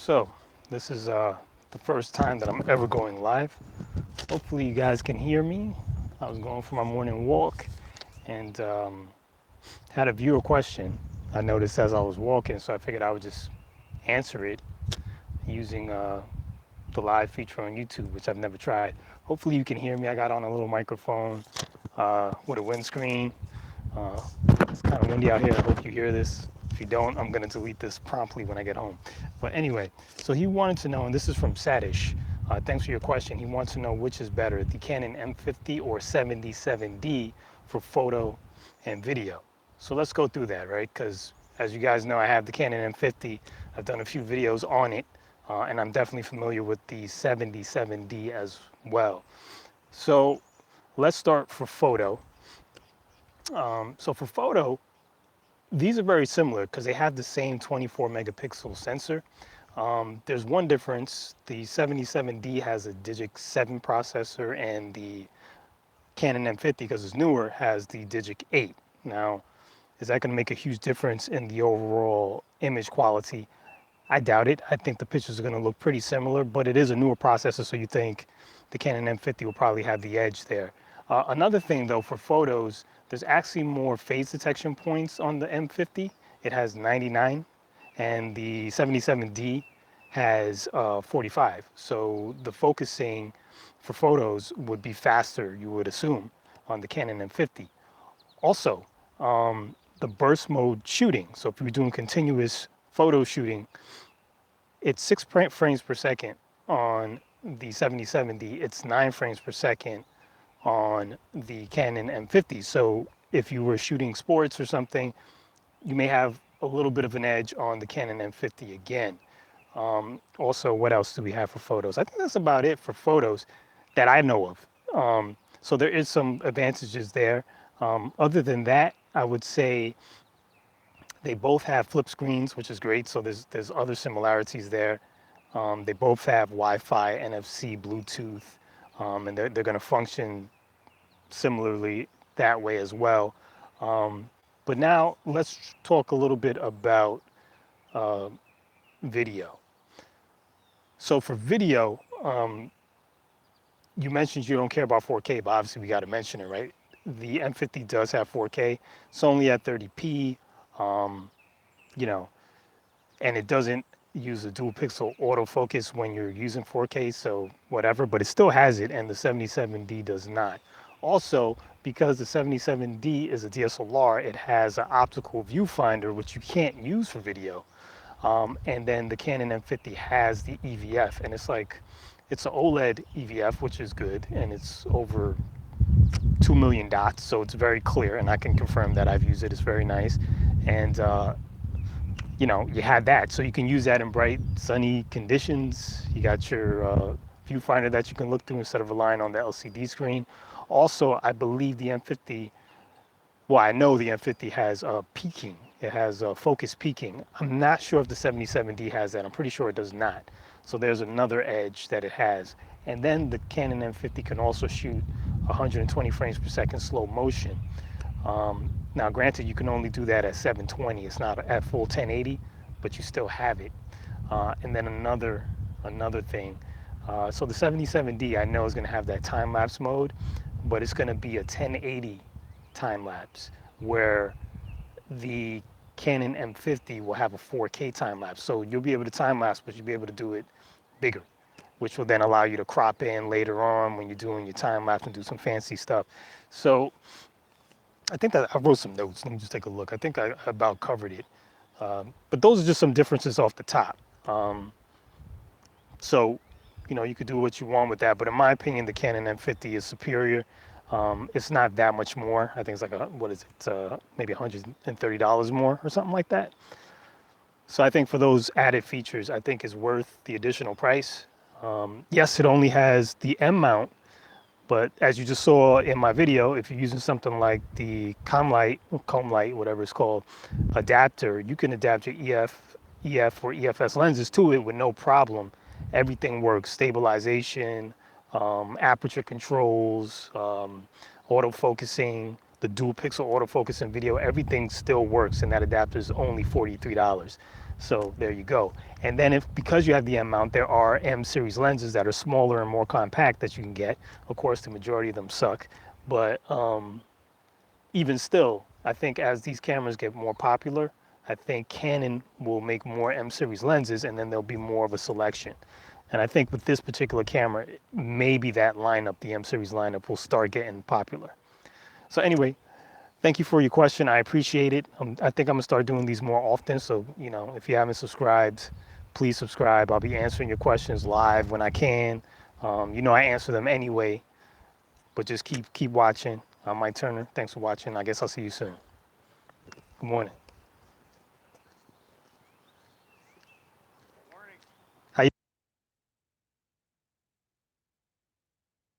So, this is the first time that I'm ever going live. Hopefully, you guys can hear me. I was going for my morning walk and had a viewer question I noticed as I was walking, so I figured I would just answer it using the live feature on YouTube, which I've never tried. Hopefully, you can hear me. I got on a little microphone with a windscreen. Uh, it's kind of windy out here. I hope you hear this. If you don't, I'm going to delete this promptly when I get home. But anyway, so he wanted to know, and this is from Sadish. Thanks for your question. He wants to know which is better, the Canon M50 or 77D for photo and video. So let's go through that, right? Because as you guys know, I have the Canon M50. I've done a few videos on it, and I'm definitely familiar with the 77D as well. So let's start for photo. So for photo, these are very similar because they have the same 24 megapixel sensor. There's one difference. The 77D has a Digic 7 processor, and the Canon M50, because it's newer, has the Digic 8. Now, is that going to make a huge difference in the overall image quality? I doubt it. I think the pictures are going to look pretty similar, but it is a newer processor, so you think the Canon M50 will probably have the edge there. Another thing, though, for photos, there's actually more phase detection points on the M50. It has 99, and the 77D has 45. So the focusing for photos would be faster, you would assume, on the Canon M50. Also, the burst mode shooting. So if you're doing continuous photo shooting, it's 6 frames per second on the 7070. It's 9 frames per second on the Canon M50. So if you were shooting sports or something, you may have a little bit of an edge on the Canon M50 again. Also, what else do we have for photos? I think that's about it for photos that I know of. So there is some advantages there. Other than that, I would say they both have flip screens, which is great. So there's other similarities there. They both have Wi-Fi, NFC, Bluetooth, and they're going to function similarly that way as well. But now let's talk a little bit about uh, video. So for video, you mentioned you don't care about 4K, but obviously we got to mention it, right? The M50 does have 4K. It's only at 30p, you know, and it doesn't use a dual pixel autofocus when you're using 4K, so whatever, but it still has it, and the 77D does not. Also, because the 77D is a DSLR, it has an optical viewfinder, which you can't use for video. And then the Canon M50 has the EVF, and it's an OLED EVF, which is good, and it's over 2 million dots, so it's very clear, and I can confirm that I've used it. It's very nice. And you had that, so you can use that in bright sunny conditions. You got your viewfinder that you can look through instead of relying on the LCD screen. Also, I believe the M50, well, I know the M50 has peaking. It has focus peaking. I'm not sure if the 77D has that. I'm pretty sure it does not. So there's another edge that it has. And then the Canon M50 can also shoot 120 frames per second slow motion. Now, granted, you can only do that at 720. It's not at full 1080, but you still have it. And then another thing. So the 77D I know is going to have that time lapse mode, but it's going to be a 1080 time lapse, where the Canon M50 will have a 4K time lapse. So you'll be able to time lapse, but you'll be able to do it bigger, which will then allow you to crop in later on when you're doing your time lapse and do some fancy stuff. So I think that I wrote some notes. Let me just take a look. I think I about covered it. But those are just some differences off the top. So, you could do what you want with that. But in my opinion, the Canon M50 is superior. It's not that much more. I think it's like, what is it? Maybe $130 more or something like that. So I think for those added features, I think is worth the additional price. Yes, it only has the M mount, but as you just saw in my video, if you're using something like the Comlight, whatever it's called, adapter, you can adapt your EF or EFS lenses to it with no problem. Everything works: stabilization, aperture controls, autofocusing, the dual pixel autofocus in video. Everything still works, and that adapter is only $43. So there you go. And then if because you have the M mount, there are M series lenses that are smaller and more compact that you can get. Of course, the majority of them suck, but even still, I think as these cameras get more popular, I think Canon will make more M series lenses, and then there'll be more of a selection. And I think with this particular camera, maybe that lineup, the M series lineup, will start getting popular. So anyway, thank you for your question. I appreciate it. I think I'm gonna start doing these more often. So, if you haven't subscribed, please subscribe. I'll be answering your questions live when I can. I answer them anyway, but just keep watching. I'm Mike Turner. Thanks for watching. I guess I'll see you soon. Good morning.